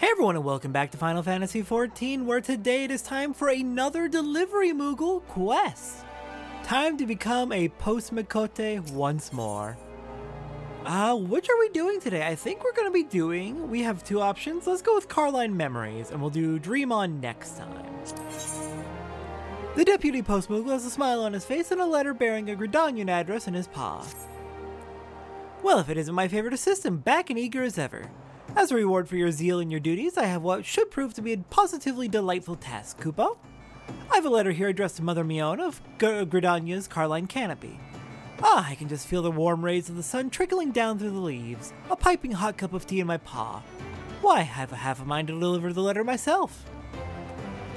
Hey everyone and welcome back to Final Fantasy XIV, where today it is time for another Delivery Moogle quest. Time to become a Postmoogle once more. Which are we doing today? I think we're going to be doing, we have two options. Let's go with Carline Memories, and we'll do Dream On next time. The Deputy Postmoogle has a smile on his face and a letter bearing a Gridanian address in his paw. Well, if it isn't my favorite assistant, back and eager as ever. As a reward for your zeal in your duties, I have what should prove to be a positively delightful task, Kupo. I have a letter here addressed to Mother Miounne of Gridania's Carline Canopy. I can just feel the warm rays of the sun trickling down through the leaves, a piping hot cup of tea in my paw. Why, I have a half a mind to deliver the letter myself.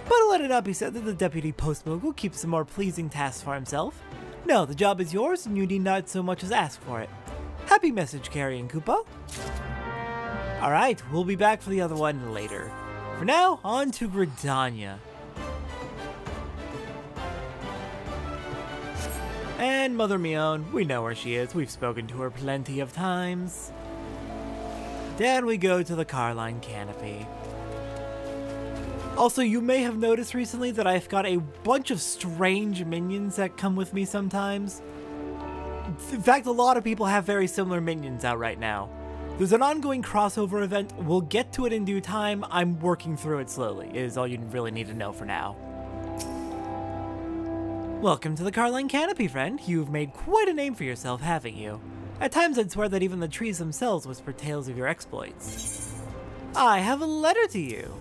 But let it not be said that the Deputy Postmoogle keeps some more pleasing tasks for himself. No, the job is yours, and you need not so much as ask for it. Happy message carrying, Kupo. Alright, we'll be back for the other one later. For now, on to Gridania. And Mother Miounne, we know where she is. We've spoken to her plenty of times. Then we go to the Carline Canopy. Also, you may have noticed recently that I've got a bunch of strange minions that come with me sometimes. In fact, a lot of people have very similar minions out right now. There's an ongoing crossover event. We'll get to it in due time. I'm working through it slowly, is all you really need to know for now. Welcome to the Carline Canopy, friend. You've made quite a name for yourself, haven't you? At times I'd swear that even the trees themselves whisper tales of your exploits. I have a letter to you.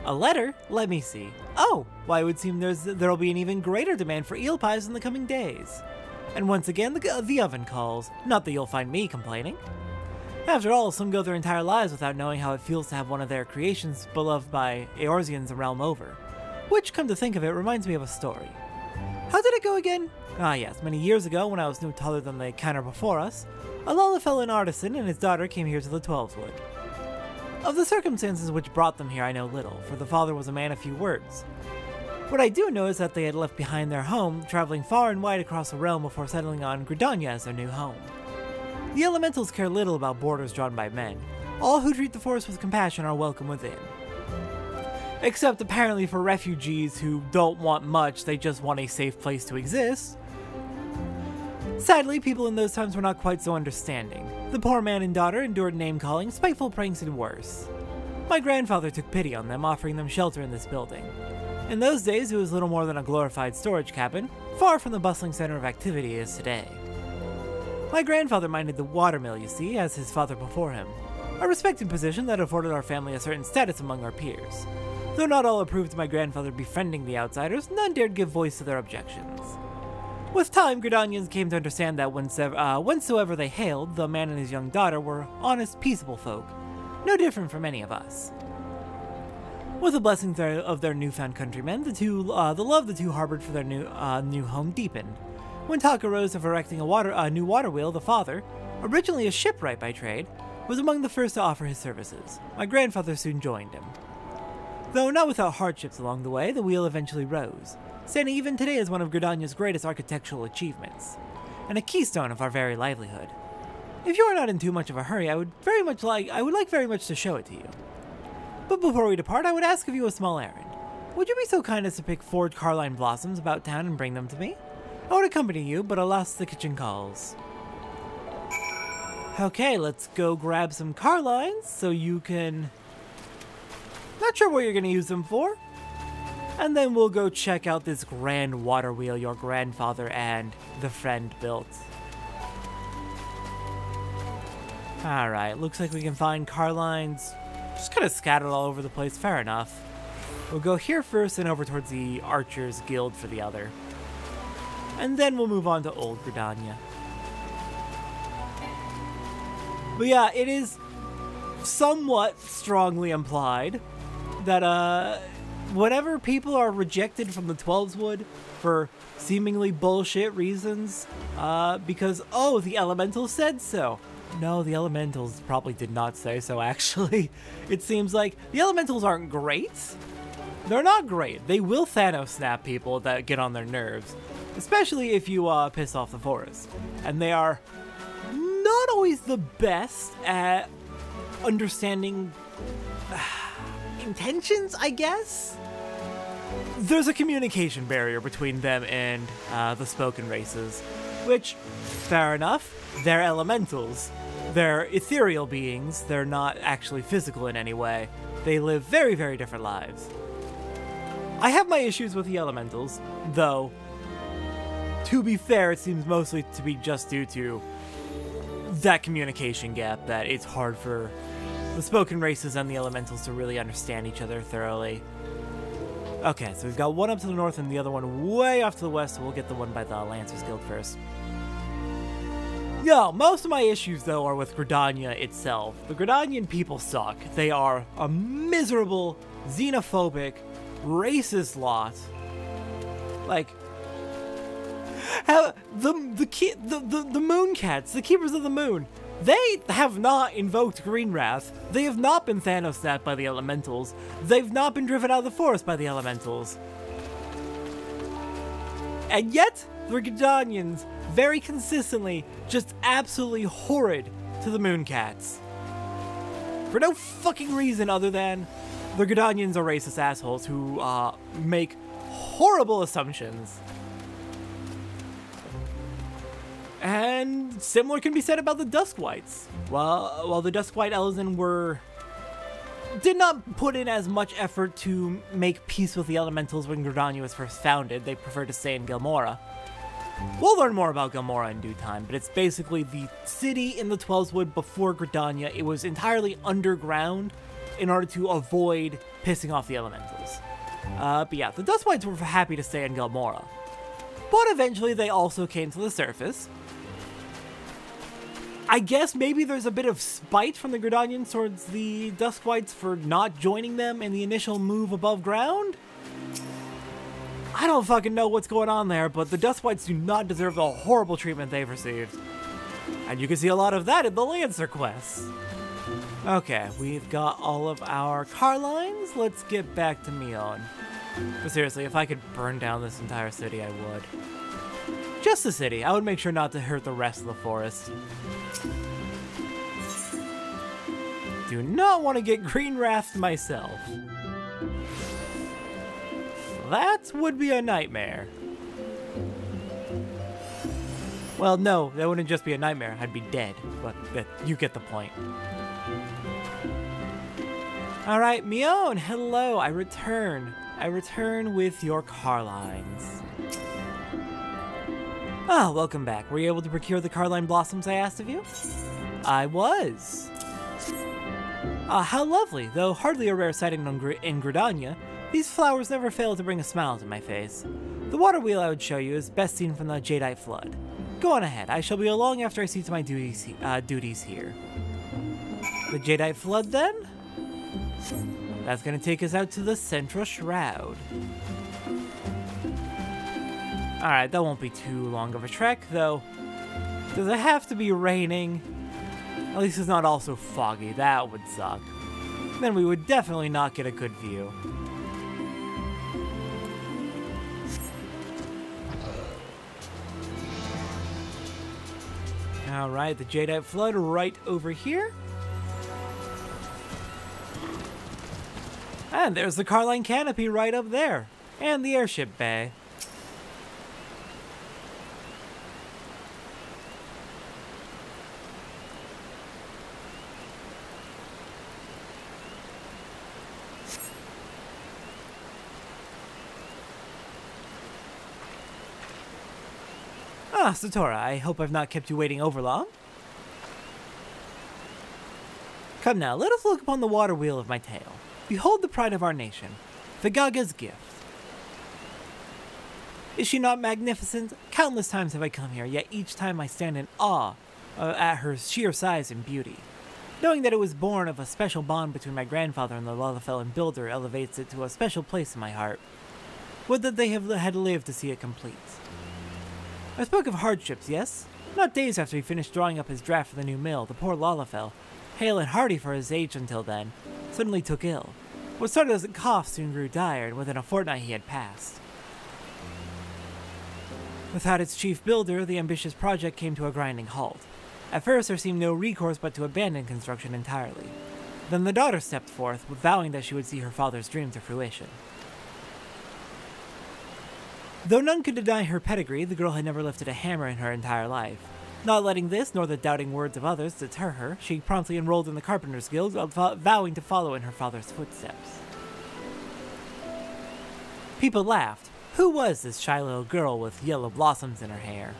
A letter? Let me see. Oh, why it would seem there'll be an even greater demand for eel pies in the coming days. And once again, the oven calls. Not that you'll find me complaining. After all, some go their entire lives without knowing how it feels to have one of their creations beloved by Eorzeans the realm over. Which, come to think of it, reminds me of a story. How did it go again? Ah yes, many years ago, when I was no taller than the counter before us, a Lullafellan artisan and his daughter came here to the Twelveswood. Of the circumstances which brought them here I know little, for the father was a man of few words. What I do know is that they had left behind their home, traveling far and wide across the realm before settling on Gridania as their new home. The elementals care little about borders drawn by men. All who treat the forest with compassion are welcome within. Except apparently for refugees who don't want much, they just want a safe place to exist. Sadly, people in those times were not quite so understanding. The poor man and daughter endured name-calling, spiteful pranks, and worse. My grandfather took pity on them, offering them shelter in this building. In those days, it was little more than a glorified storage cabin, far from the bustling center of activity it is today. My grandfather minded the watermill, you see, as his father before him. A respected position that afforded our family a certain status among our peers. Though not all approved of my grandfather befriending the outsiders, none dared give voice to their objections. With time, Gridanians came to understand that whensoever they hailed, the man and his young daughter were honest, peaceable folk, no different from any of us. With the blessings of their newfound countrymen, the love the two harbored for their new home deepened. When talk arose of erecting a new water wheel, the father, originally a shipwright by trade, was among the first to offer his services. My grandfather soon joined him. Though not without hardships along the way, the wheel eventually rose, standing even today as one of Gridania's greatest architectural achievements, and a keystone of our very livelihood. If you are not in too much of a hurry, I would like very much to show it to you. But before we depart, I would ask of you a small errand. Would you be so kind as to pick 4 Carline blossoms about town and bring them to me? I would accompany you, but alas, the kitchen calls. Okay, let's go grab some Carlines so you can... Not sure what you're going to use them for. And then we'll go check out this grand water wheel your grandfather and the friend built. Alright, looks like we can find Carlines just kind of scattered all over the place. Fair enough. We'll go here first and over towards the Archers Guild for the other. And then we'll move on to Old Gridania. But yeah, it is somewhat strongly implied that whenever people are rejected from the Twelveswood for seemingly bullshit reasons, because, oh, the elementals said so. No, the elementals probably did not say so, actually. It seems like the elementals aren't great. They're not great. They will Thanos snap people that get on their nerves. Especially if you piss off the forest. And they are not always the best at understanding intentions, I guess? There's a communication barrier between them and the spoken races, which, fair enough, they're elementals. They're ethereal beings, they're not actually physical in any way. They live very, very different lives. I have my issues with the elementals, though, to be fair, it seems mostly to be just due to that communication gap, that it's hard for the spoken races and the elementals to really understand each other thoroughly. Okay, so we've got one up to the north and the other one way off to the west, so we'll get the one by the Lancers Guild first. Yo, most of my issues, though, are with Gridania itself. The Gridanian people suck. They are a miserable, xenophobic, racist lot. Like, the Moon Cats, the Keepers of the Moon, they have not invoked Green Wrath. They have not been Thanos snapped by the Elementals. They've not been driven out of the forest by the Elementals. And yet, the Gridanians very consistently just absolutely horrid to the Moon Cats. For no fucking reason other than the Gridanians are racist assholes who make horrible assumptions. And similar can be said about the Duskwhites. While the Duskwhite Elezen did not put in as much effort to make peace with the Elementals when Gridania was first founded, they preferred to stay in Gilmora. We'll learn more about Gilmora in due time, but it's basically the city in the Twelveswood before Gridania. It was entirely underground in order to avoid pissing off the Elementals. But yeah, the Duskwhites were happy to stay in Gilmora. But eventually they also came to the surface. I guess maybe there's a bit of spite from the Gridanians towards the Duskwhites for not joining them in the initial move above ground? I don't fucking know what's going on there, but the Duskwhites do not deserve the horrible treatment they've received. And you can see a lot of that in the Lancer quests. Okay, we've got all of our Carlines. Let's get back to Miounne. But seriously, if I could burn down this entire city, I would. Just the city. I would make sure not to hurt the rest of the forest. Do not want to get Green Wrathed myself. That would be a nightmare. Well, no, that wouldn't just be a nightmare. I'd be dead, but you get the point. Alright, Miounne, hello, I return. I return with your Carlines. Ah, welcome back. Were you able to procure the Carline blossoms I asked of you? I was. Ah, how lovely. Though hardly a rare sighting in Gridania, these flowers never fail to bring a smile to my face. The water wheel I would show you is best seen from the Jadeite flood. Go on ahead. I shall be along after I see to my duties here. The Jadeite flood, then? That's gonna take us out to the Central Shroud. Alright, that won't be too long of a trek, though. Does it have to be raining? At least it's not also foggy. That would suck. Then we would definitely not get a good view. Alright, the Jadeite flood right over here. And there's the Carline Canopy right up there. And the airship bay. Ah, Satora, I hope I've not kept you waiting over long. Come now, let us look upon the water wheel of my tale. Behold the pride of our nation, Vigaga's gift. Is she not magnificent? Countless times have I come here, yet each time I stand in awe at her sheer size and beauty. Knowing that it was born of a special bond between my grandfather and the Lalafellan builder elevates it to a special place in my heart. Would that they had lived to see it complete. I spoke of hardships, yes? Not days after he finished drawing up his draft for the new mill, the poor Lalafell, hale and hearty for his age until then, suddenly took ill. What started as a cough soon grew dire, and within a fortnight he had passed. Without its chief builder, the ambitious project came to a grinding halt. At first there seemed no recourse but to abandon construction entirely. Then the daughter stepped forth, vowing that she would see her father's dream to fruition. Though none could deny her pedigree, the girl had never lifted a hammer in her entire life. Not letting this, nor the doubting words of others, deter her, she promptly enrolled in the Carpenter's Guild, vowing to follow in her father's footsteps. People laughed. Who was this shy little girl with yellow blossoms in her hair?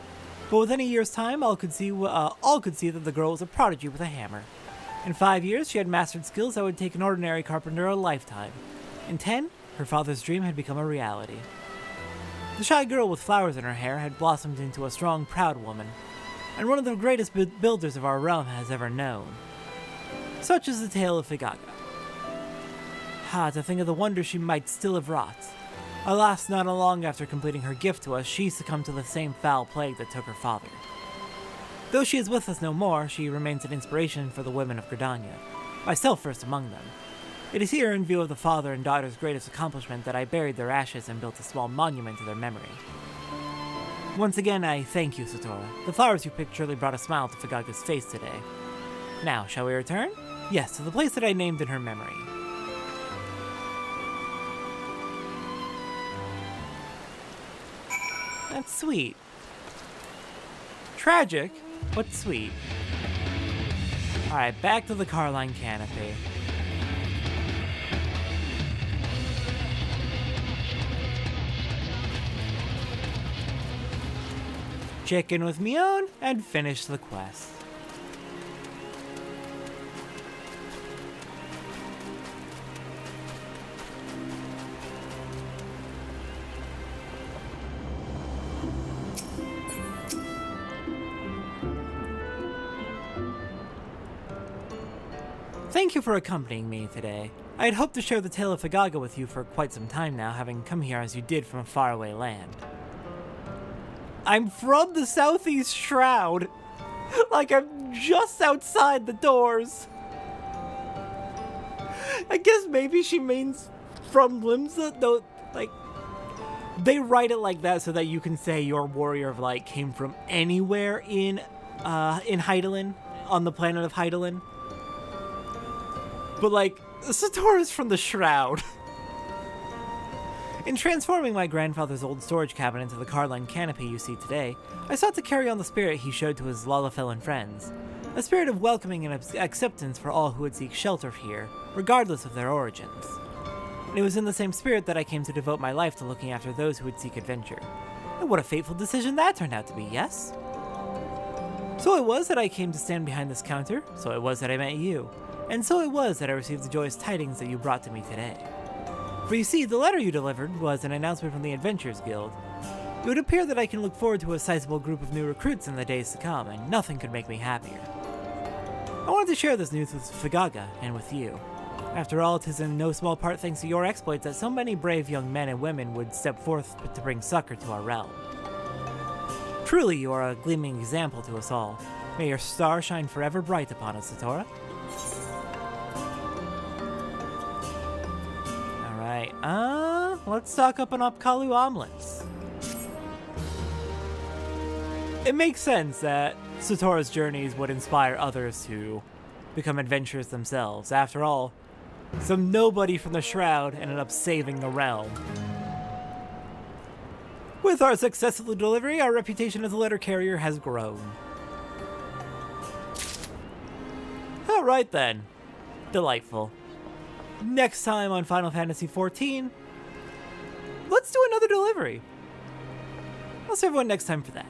But within a year's time, all could see that the girl was a prodigy with a hammer. In 5 years, she had mastered skills that would take an ordinary carpenter a lifetime. In 10, her father's dream had become a reality. The shy girl with flowers in her hair had blossomed into a strong, proud woman, and one of the greatest builders of our realm has ever known. Such is the tale of Figaga. To think of the wonder she might still have wrought. Alas, not long after completing her gift to us, she succumbed to the same foul plague that took her father. Though she is with us no more, she remains an inspiration for the women of Gridania, myself first among them. It is here, in view of the father and daughter's greatest accomplishment, that I buried their ashes and built a small monument to their memory. Once again, I thank you, Satora. The flowers you picked surely brought a smile to Figaga's face today. Now, shall we return? Yes, to the place that I named in her memory. That's sweet. Tragic, but sweet. Alright, back to the Carline Canopy. Check in with Miounne and finish the quest. Thank you for accompanying me today. I had hoped to share the tale of Figaga with you for quite some time now, having come here as you did from a faraway land. I'm from the Southeast Shroud. Like, I'm just outside the doors. I guess maybe she means from Limsa, though, like, they write it like that so that you can say your warrior of light came from anywhere in Hydaelyn, on the planet of Hydaelyn. But, like, Satora's from the Shroud. In transforming my grandfather's old storage cabinet into the Carline Canopy you see today, I sought to carry on the spirit he showed to his Lalafell friends. A spirit of welcoming and acceptance for all who would seek shelter here, regardless of their origins. And it was in the same spirit that I came to devote my life to looking after those who would seek adventure. And what a fateful decision that turned out to be, yes? So it was that I came to stand behind this counter, so it was that I met you, and so it was that I received the joyous tidings that you brought to me today. For you see, the letter you delivered was an announcement from the Adventurers Guild. It would appear that I can look forward to a sizable group of new recruits in the days to come, and nothing could make me happier. I wanted to share this news with Figaga and with you. After all, 'tis in no small part thanks to your exploits that so many brave young men and women would step forth to bring succor to our realm. Truly, you are a gleaming example to us all. May your star shine forever bright upon us, Satora. Let's stock up on Opkalu omelets. It makes sense that Satora's journeys would inspire others to become adventurers themselves. After all, some nobody from the Shroud ended up saving the realm. With our successful delivery, our reputation as a letter carrier has grown. Alright then. Delightful. Next time on Final Fantasy XIV, let's do another delivery. I'll see everyone next time for that.